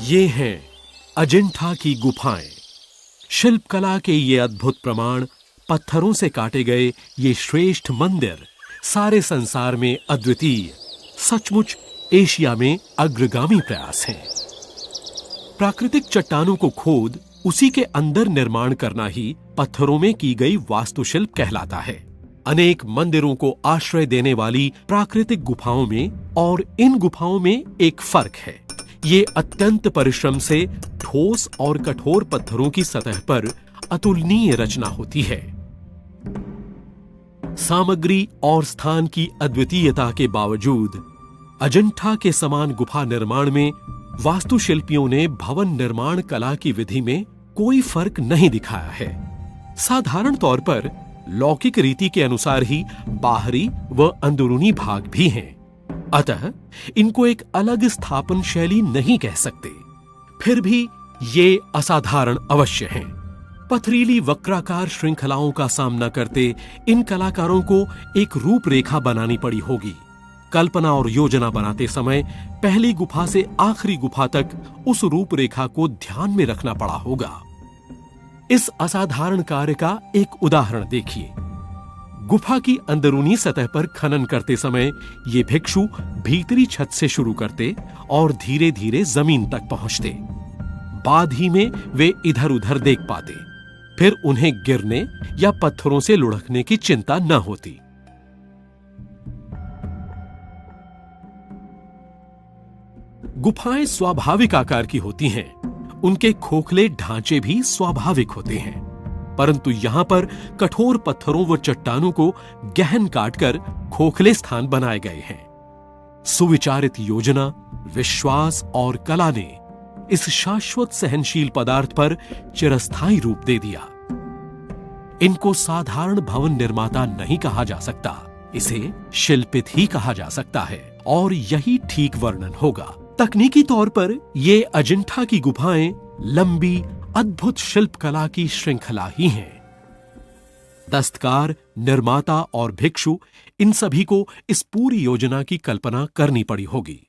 ये हैं अजंठा की गुफाएं। शिल्पकला के ये अद्भुत प्रमाण, पत्थरों से काटे गए ये श्रेष्ठ मंदिर सारे संसार में अद्वितीय, सचमुच एशिया में अग्रगामी प्रयास हैं। प्राकृतिक चट्टानों को खोद उसी के अंदर निर्माण करना ही पत्थरों में की गई वास्तुशिल्प कहलाता है। अनेक मंदिरों को आश्रय देने वाली प्राकृतिक गुफाओं में और इन गुफाओं में एक फर्क है। ये अत्यंत परिश्रम से ठोस और कठोर पत्थरों की सतह पर अतुलनीय रचना होती है। सामग्री और स्थान की अद्वितीयता के बावजूद अजंठा के समान गुफा निर्माण में वास्तुशिल्पियों ने भवन निर्माण कला की विधि में कोई फर्क नहीं दिखाया है। साधारण तौर पर लौकिक रीति के अनुसार ही बाहरी व अंदरूनी भाग भी हैं। अतः इनको एक अलग स्थापन शैली नहीं कह सकते। फिर भी ये असाधारण अवश्य हैं। पथरीली वक्राकार श्रृंखलाओं का सामना करते इन कलाकारों को एक रूपरेखा बनानी पड़ी होगी। कल्पना और योजना बनाते समय पहली गुफा से आखिरी गुफा तक उस रूपरेखा को ध्यान में रखना पड़ा होगा। इस असाधारण कार्य का एक उदाहरण देखिए। गुफा की अंदरूनी सतह पर खनन करते समय ये भिक्षु भीतरी छत से शुरू करते और धीरे धीरे जमीन तक पहुंचते। बाद ही में वे इधर उधर देख पाते। फिर उन्हें गिरने या पत्थरों से लुढ़कने की चिंता न होती। गुफाएं स्वाभाविक आकार की होती हैं। उनके खोखले ढांचे भी स्वाभाविक होते हैं, परंतु यहां पर कठोर पत्थरों व चट्टानों को गहन काटकर खोखले स्थान बनाए गए हैं। सुविचारित योजना, विश्वास और कला ने इस शाश्वत सहनशील पदार्थ पर चिरस्थायी रूप दे दिया। इनको साधारण भवन निर्माता नहीं कहा जा सकता, इसे शिल्पित ही कहा जा सकता है और यही ठीक वर्णन होगा। तकनीकी तौर पर ये अजंठा की गुफाएं लंबी अद्भुत शिल्पकला की श्रृंखला ही हैं। दस्तकार, निर्माता और भिक्षु, इन सभी को इस पूरी योजना की कल्पना करनी पड़ी होगी।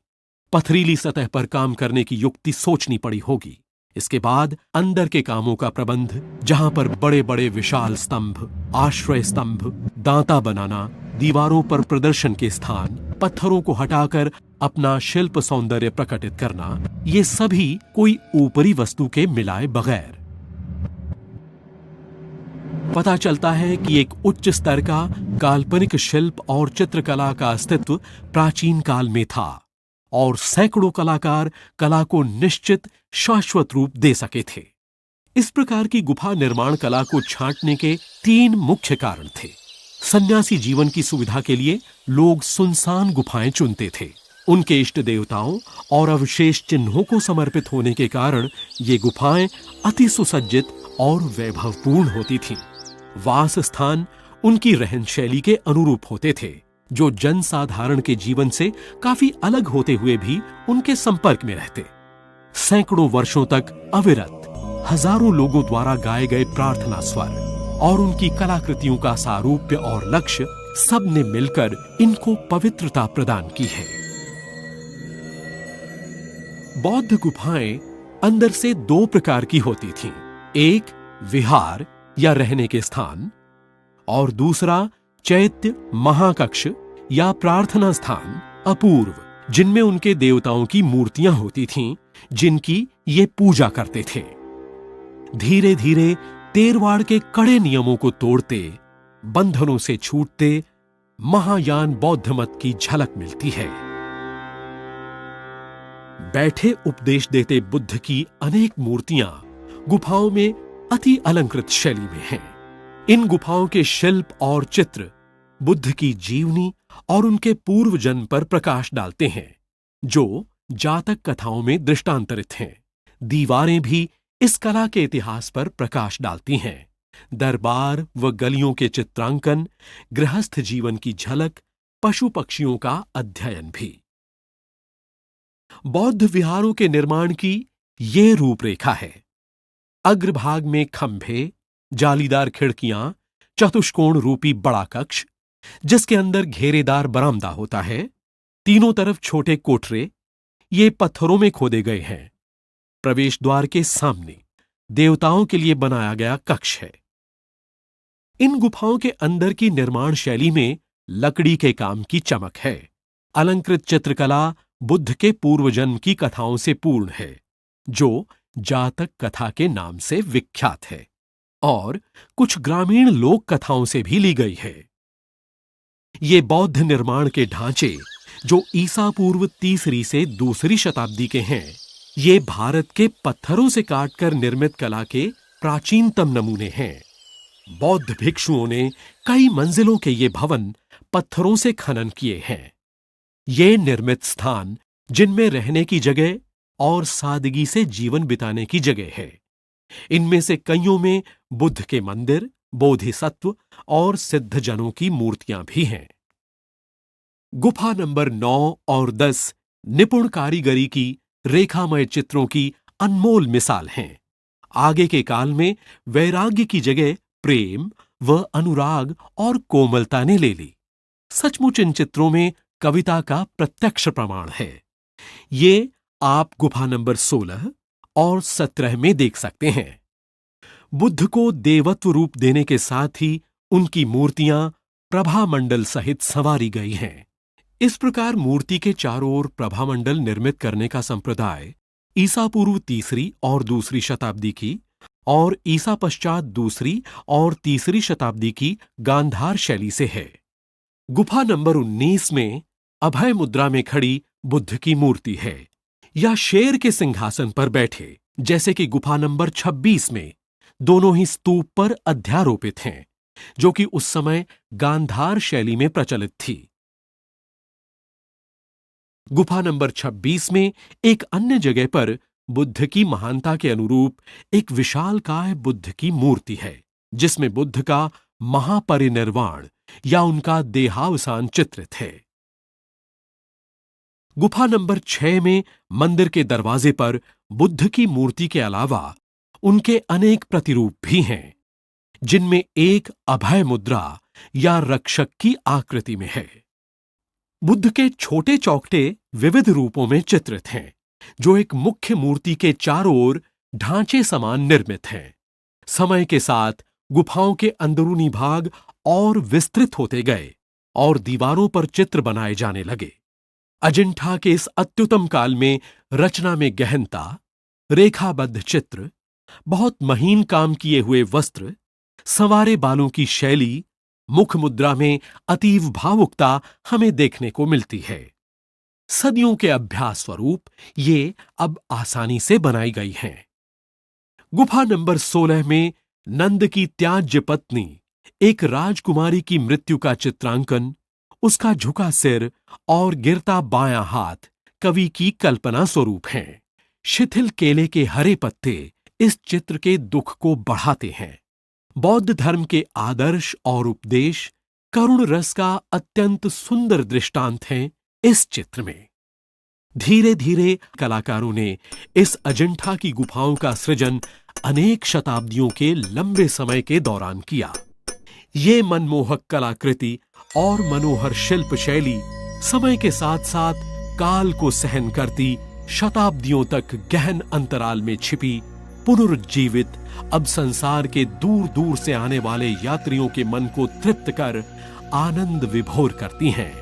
पथरीली सतह पर काम करने की युक्ति सोचनी पड़ी होगी। इसके बाद अंदर के कामों का प्रबंध, जहां पर बड़े बड़े विशाल स्तंभ, आश्रय स्तंभ, दांता बनाना, दीवारों पर प्रदर्शन के स्थान, पत्थरों को हटाकर अपना शिल्प सौंदर्य प्रकटित करना, ये सभी कोई ऊपरी वस्तु के मिलाए बगैर। पता चलता है कि एक उच्च स्तर का काल्पनिक शिल्प और चित्रकला का अस्तित्व प्राचीन काल में था और सैकड़ों कलाकार कला को निश्चित शाश्वत रूप दे सके थे। इस प्रकार की गुफा निर्माण कला को छांटने के 3 मुख्य कारण थे। सन्यासी जीवन की सुविधा के लिए लोग सुनसान गुफाएं चुनते थे। उनके इष्ट देवताओं और अवशेष चिन्हों को समर्पित होने के कारण ये गुफाएं अति सुसज्जित और वैभवपूर्ण होती थीं। वास स्थान उनकी रहन शैली के अनुरूप होते थे, जो जनसाधारण के जीवन से काफी अलग होते हुए भी उनके संपर्क में रहते। सैकड़ों वर्षों तक अविरत हजारों लोगों द्वारा गाए गए प्रार्थना स्वर और उनकी कलाकृतियों का सारूप्य और लक्ष्य, सब ने मिलकर इनको पवित्रता प्रदान की है। बौद्ध गुफाएं अंदर से 2 प्रकार की होती थीं। एक विहार या रहने के स्थान और दूसरा चैत्य, महाकक्ष या प्रार्थना स्थान अपूर्व, जिनमें उनके देवताओं की मूर्तियां होती थीं, जिनकी ये पूजा करते थे। धीरे धीरे तेरवाड़ के कड़े नियमों को तोड़ते, बंधनों से छूटते महायान बौद्ध मत की झलक मिलती है। बैठे उपदेश देते बुद्ध की अनेक मूर्तियां गुफाओं में अति अलंकृत शैली में हैं। इन गुफाओं के शिल्प और चित्र बुद्ध की जीवनी और उनके पूर्व जन्म पर प्रकाश डालते हैं, जो जातक कथाओं में दृष्टांतरित हैं। दीवारें भी इस कला के इतिहास पर प्रकाश डालती हैं। दरबार व गलियों के चित्रांकन, गृहस्थ जीवन की झलक, पशु पक्षियों का अध्ययन भी। बौद्ध विहारों के निर्माण की ये रूपरेखा है। अग्रभाग में खंभे, जालीदार खिड़कियां, चतुष्कोण रूपी बड़ा कक्ष, जिसके अंदर घेरेदार बरामदा होता है। तीनों तरफ छोटे कोठरे, ये पत्थरों में खोदे गए हैं। प्रवेश द्वार के सामने देवताओं के लिए बनाया गया कक्ष है। इन गुफाओं के अंदर की निर्माण शैली में लकड़ी के काम की चमक है। अलंकृत चित्रकला बुद्ध के पूर्व जन्म की कथाओं से पूर्ण है, जो जातक कथा के नाम से विख्यात है, और कुछ ग्रामीण लोक कथाओं से भी ली गई है। ये बौद्ध निर्माण के ढांचे, जो ईसा पूर्व 3री से 2री शताब्दी के हैं, ये भारत के पत्थरों से काटकर निर्मित कला के प्राचीनतम नमूने हैं। बौद्ध भिक्षुओं ने कई मंजिलों के ये भवन पत्थरों से खनन किए हैं। ये निर्मित स्थान, जिनमें रहने की जगह और सादगी से जीवन बिताने की जगह है, इनमें से कईयों में बुद्ध के मंदिर, बोधिसत्व और सिद्धजनों की मूर्तियां भी हैं। गुफा नंबर 9 और 10 निपुण कारीगरी की रेखामय चित्रों की अनमोल मिसाल हैं। आगे के काल में वैराग्य की जगह प्रेम व अनुराग और कोमलता ने ले ली। सचमुच इन चित्रों में कविता का प्रत्यक्ष प्रमाण है। ये आप गुफा नंबर 16 और 17 में देख सकते हैं। बुद्ध को देवत्व रूप देने के साथ ही उनकी मूर्तियां प्रभामंडल सहित संवारी गई हैं। इस प्रकार मूर्ति के चारों ओर प्रभामंडल निर्मित करने का संप्रदाय ईसा पूर्व 3री और 2री शताब्दी की और ईसा पश्चात 2री और 3री शताब्दी की गांधार शैली से है। गुफा नंबर 19 में अभय मुद्रा में खड़ी बुद्ध की मूर्ति है, या शेर के सिंहासन पर बैठे, जैसे कि गुफा नंबर 26 में दोनों ही स्तूप पर अध्यारोपित हैं, जो कि उस समय गांधार शैली में प्रचलित थी। गुफा नंबर 26 में एक अन्य जगह पर बुद्ध की महानता के अनुरूप एक विशालकाय बुद्ध की मूर्ति है, जिसमें बुद्ध का महापरिनिर्वाण या उनका देहावसान चित्रित है। गुफा नंबर 6 में मंदिर के दरवाजे पर बुद्ध की मूर्ति के अलावा उनके अनेक प्रतिरूप भी हैं, जिनमें एक अभय मुद्रा या रक्षक की आकृति में है। बुद्ध के छोटे चौखटे विविध रूपों में चित्रित हैं, जो एक मुख्य मूर्ति के चारों ओर ढांचे समान निर्मित हैं। समय के साथ गुफाओं के अंदरूनी भाग और विस्तृत होते गए और दीवारों पर चित्र बनाए जाने लगे। अजिंठा के इस अत्युत्तम काल में रचना में गहनता, रेखाबद्ध चित्र, बहुत महीन काम किए हुए वस्त्र, संवारे बालों की शैली, मुख मुद्रा में अतीव भावुकता हमें देखने को मिलती है। सदियों के अभ्यास स्वरूप ये अब आसानी से बनाई गई हैं। गुफा नंबर 16 में नंद की त्याज्य पत्नी एक राजकुमारी की मृत्यु का चित्रांकन, उसका झुका सिर और गिरता बायां हाथ कवि की कल्पना स्वरूप हैं। शिथिल केले के हरे पत्ते इस चित्र के दुख को बढ़ाते हैं। बौद्ध धर्म के आदर्श और उपदेश करुण रस का अत्यंत सुंदर दृष्टांत हैं इस चित्र में। धीरे धीरे कलाकारों ने इस अजंठा की गुफाओं का सृजन अनेक शताब्दियों के लंबे समय के दौरान किया। ये मनमोहक कलाकृति और मनोहर शिल्प शैली समय के साथ साथ काल को सहन करती, शताब्दियों तक गहन अंतराल में छिपी, पुनरुज्जीवित, अब संसार के दूर दूर से आने वाले यात्रियों के मन को तृप्त कर आनंद विभोर करती हैं।